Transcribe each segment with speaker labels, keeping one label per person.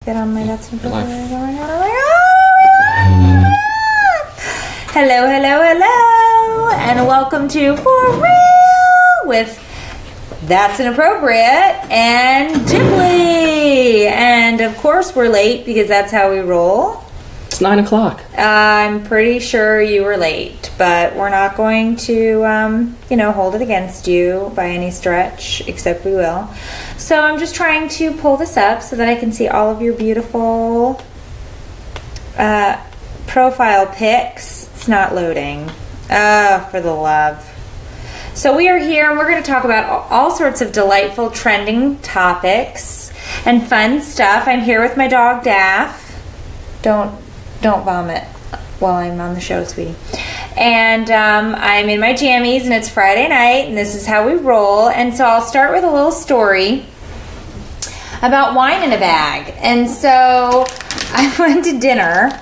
Speaker 1: Get on my nuts and oh my god, oh my god, oh my god! Hello, hello, hello, and welcome to For Real with That's Inappropriate and Dipley. And of course we're late because that's how we roll.
Speaker 2: It's 9 o'clock.
Speaker 1: I'm pretty sure you were late, but we're not going to, hold it against you by any stretch, except we will. So I'm just trying to pull this up so that I can see all of your beautiful profile pics. It's not loading. For the love. So we are here and we're going to talk about all sorts of delightful trending topics and fun stuff. I'm here with my dog Daff. Don't vomit while I'm on the show, sweetie. And I'm in my jammies, and it's Friday night, and this is how we roll. And so I'll start with a little story about wine in a bag. And so I went to dinner,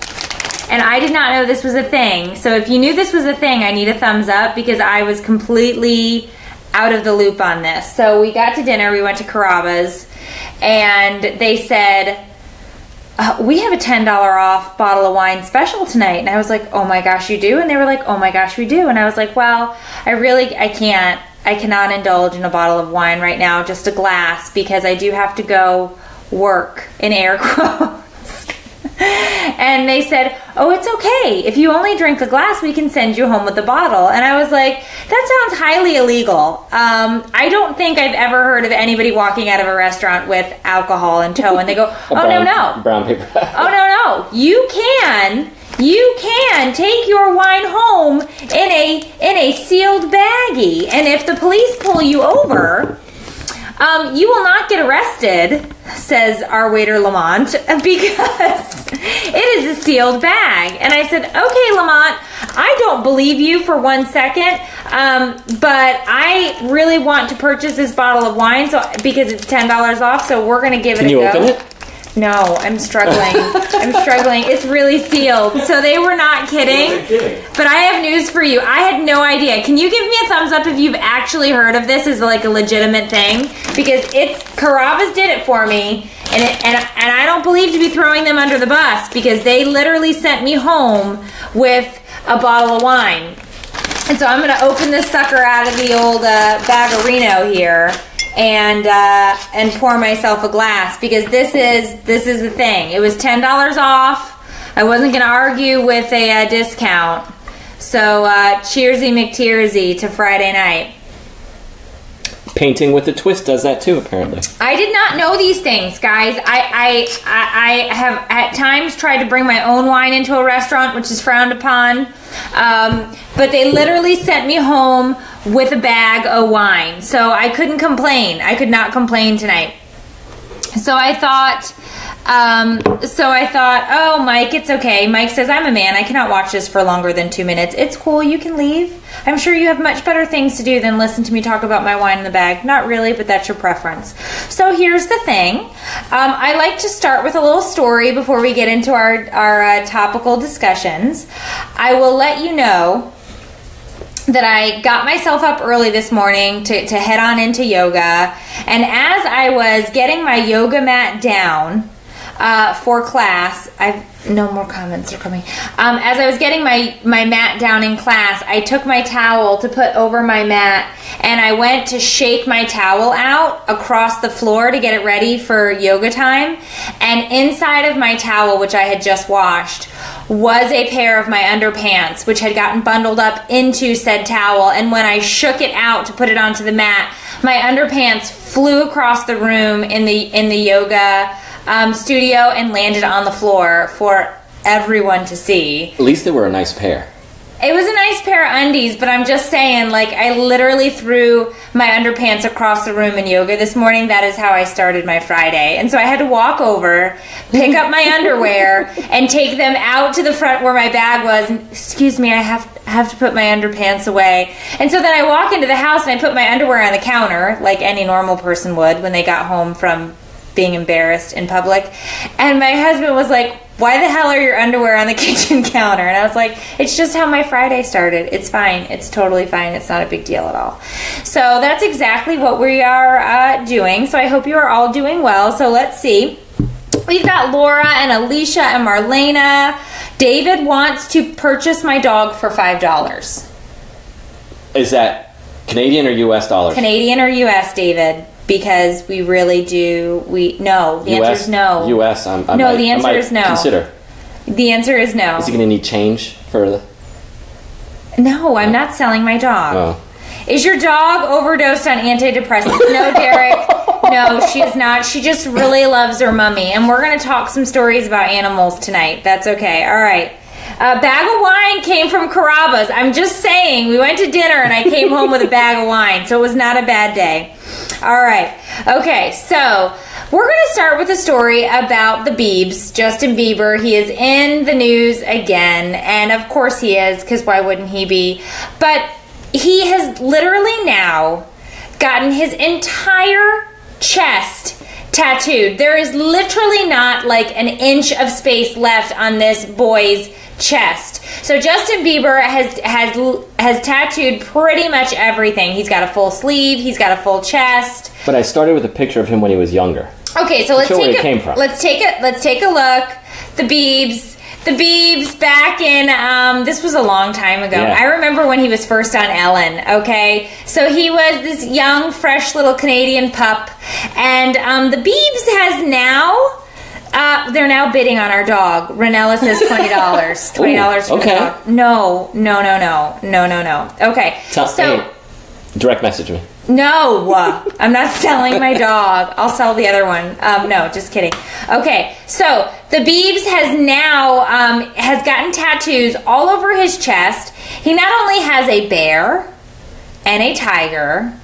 Speaker 1: and I did not know this was a thing. So if you knew this was a thing, I need a thumbs up, because I was completely out of the loop on this. So we got to dinner, we went to Carrabba's, and they said, we have a $10 off bottle of wine special tonight. And I was like, oh my gosh, you do? And they were like, oh my gosh, we do. And I was like, well, I cannot indulge in a bottle of wine right now, just a glass, because I do have to go work, in air quotes. And they said, oh, it's okay. If you only drink a glass, we can send you home with a bottle. And I was like, that sounds highly illegal. I don't think I've ever heard of anybody walking out of a restaurant with alcohol in tow and they go, no.
Speaker 2: Brown paper.
Speaker 1: Oh, no. You can take your wine home in a sealed baggie. And if the police pull you over, you will not get arrested, says our waiter Lamont, because it is a sealed bag. And I said, okay, Lamont, I don't believe you for 1 second, but I really want to purchase this bottle of wine because it's $10 off, so we're going to give it a go.
Speaker 2: Can you open it?
Speaker 1: No, I'm struggling. It's really sealed. So they were not kidding. But I have news for you. I had no idea. Can you give me a thumbs up if you've actually heard of this as like a legitimate thing? Because Carrabba's did it for me, and I don't believe to be throwing them under the bus, because they literally sent me home with a bottle of wine. And so I'm going to open this sucker out of the old Bagarino here. And pour myself a glass, because this is the thing. It was $10 off. I wasn't going to argue with a discount. So cheersy McTearsy to Friday night.
Speaker 2: Painting with a twist does that too, apparently.
Speaker 1: I did not know these things, guys. I have at times tried to bring my own wine into a restaurant, which is frowned upon. But they literally sent me home with a bag of wine. So I couldn't complain. I could not complain tonight. So I thought, oh, Mike, it's okay. Mike says, I'm a man. I cannot watch this for longer than 2 minutes. It's cool. You can leave. I'm sure you have much better things to do than listen to me talk about my wine in the bag. Not really, but that's your preference. So here's the thing. I like to start with a little story before we get into our topical discussions. I will let you know that I got myself up early this morning to head on into yoga. And as I was getting my yoga mat down for class, no more comments are coming. As I was getting my mat down in class, I took my towel to put over my mat, and I went to shake my towel out across the floor to get it ready for yoga time. And inside of my towel, which I had just washed, was a pair of my underpants, which had gotten bundled up into said towel. And when I shook it out to put it onto the mat, my underpants flew across the room in the yoga studio and landed on the floor for everyone to see.
Speaker 2: At least they were a nice pair.
Speaker 1: It was a nice pair of undies, but I'm just saying, like, I literally threw my underpants across the room in yoga this morning. That is how I started my Friday. And so I had to walk over, pick up my underwear, and take them out to the front where my bag was. And, excuse me, I have to put my underpants away. And so then I walk into the house and I put my underwear on the counter, like any normal person would when they got home from being embarrassed in public. And my husband was like, why the hell are your underwear on the kitchen counter? And I was like, it's just how my Friday started. It's fine. It's totally fine. It's not a big deal at all. So that's exactly what we are doing. So I hope you are all doing well. So let's see. We've got Laura and Alicia and Marlena. David wants to purchase my dog for $5.
Speaker 2: Is that Canadian or U.S. dollars?
Speaker 1: Canadian or U.S., David? Because we really do. No. The answer is no.
Speaker 2: U.S.
Speaker 1: The answer is no.
Speaker 2: Consider.
Speaker 1: The answer is no.
Speaker 2: Is he going to need change for the...
Speaker 1: No, I'm not selling my dog.
Speaker 2: Oh.
Speaker 1: Is your dog overdosed on antidepressants? No, Derek. No, she is not. She just really loves her mummy. And we're going to talk some stories about animals tonight. That's okay. All right. A bag of wine came from Carrabba's. I'm just saying, we went to dinner and I came home with a bag of wine, so it was not a bad day. All right. Okay, so we're going to start with a story about the Biebs, Justin Bieber. He is in the news again, and of course he is, because why wouldn't he be? But he has literally now gotten his entire chest tattooed. There is literally not like an inch of space left on this boy's chest. So Justin Bieber has tattooed pretty much everything. He's got a full sleeve, he's got a full chest.
Speaker 2: But I started with a picture of him when he was younger.
Speaker 1: Okay, so let's
Speaker 2: take where it came from.
Speaker 1: Let's take a look. The Biebs back in this was a long time ago.
Speaker 2: Yeah.
Speaker 1: I remember when he was first on Ellen, okay? So he was this young, fresh little Canadian pup, and the Biebs has now they're now bidding on our dog. Ranella says $20. $20 for the dog. No. Okay.
Speaker 2: Hey, direct message me.
Speaker 1: No, I'm not selling my dog. I'll sell the other one. No, just kidding. Okay, so the Biebs has now has gotten tattoos all over his chest. He not only has a bear and a tiger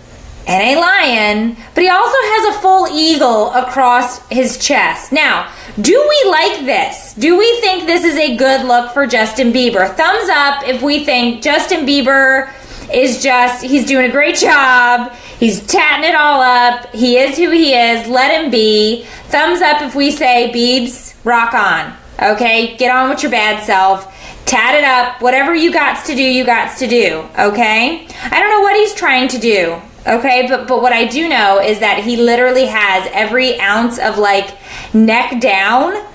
Speaker 1: and a lion, but he also has a full eagle across his chest. Now, do we like this? Do we think this is a good look for Justin Bieber? Thumbs up if we think Justin Bieber is he's doing a great job. He's tatting it all up. He is who he is. Let him be. Thumbs up if we say, Biebs, rock on. Okay? Get on with your bad self. Tat it up. Whatever you gots to do, you gots to do. Okay? I don't know what he's trying to do. Okay? But what I do know is that he literally has every ounce of like neck down,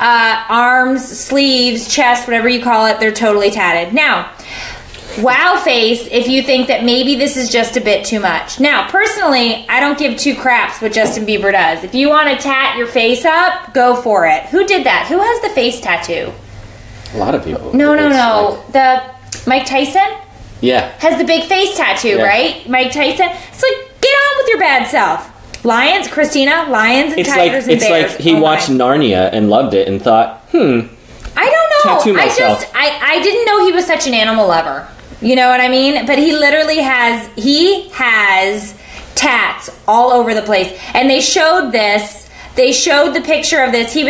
Speaker 1: arms, sleeves, chest, whatever you call it, they're totally tatted. Now, wow face if you think that maybe this is just a bit too much. Now, personally, I don't give two craps what Justin Bieber does. If you want to tat your face up, go for it. Who did that? Who has the face tattoo?
Speaker 2: A lot of people.
Speaker 1: No. The Mike Tyson?
Speaker 2: Yeah.
Speaker 1: Has the big face tattoo, right? Mike Tyson? It's like, get on with your bad self. Lions, Christina, lions and tigers and bears.
Speaker 2: It's like he watched Narnia and loved it and thought,
Speaker 1: I don't know.
Speaker 2: Tattoo myself.
Speaker 1: I didn't know he was such an animal lover. You know what I mean? But he literally has tats all over the place. And they showed the picture of this. He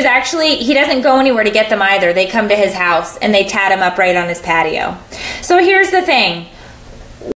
Speaker 1: doesn't go anywhere to get them either. They come to his house and they tat him up right on his patio. So here's the thing.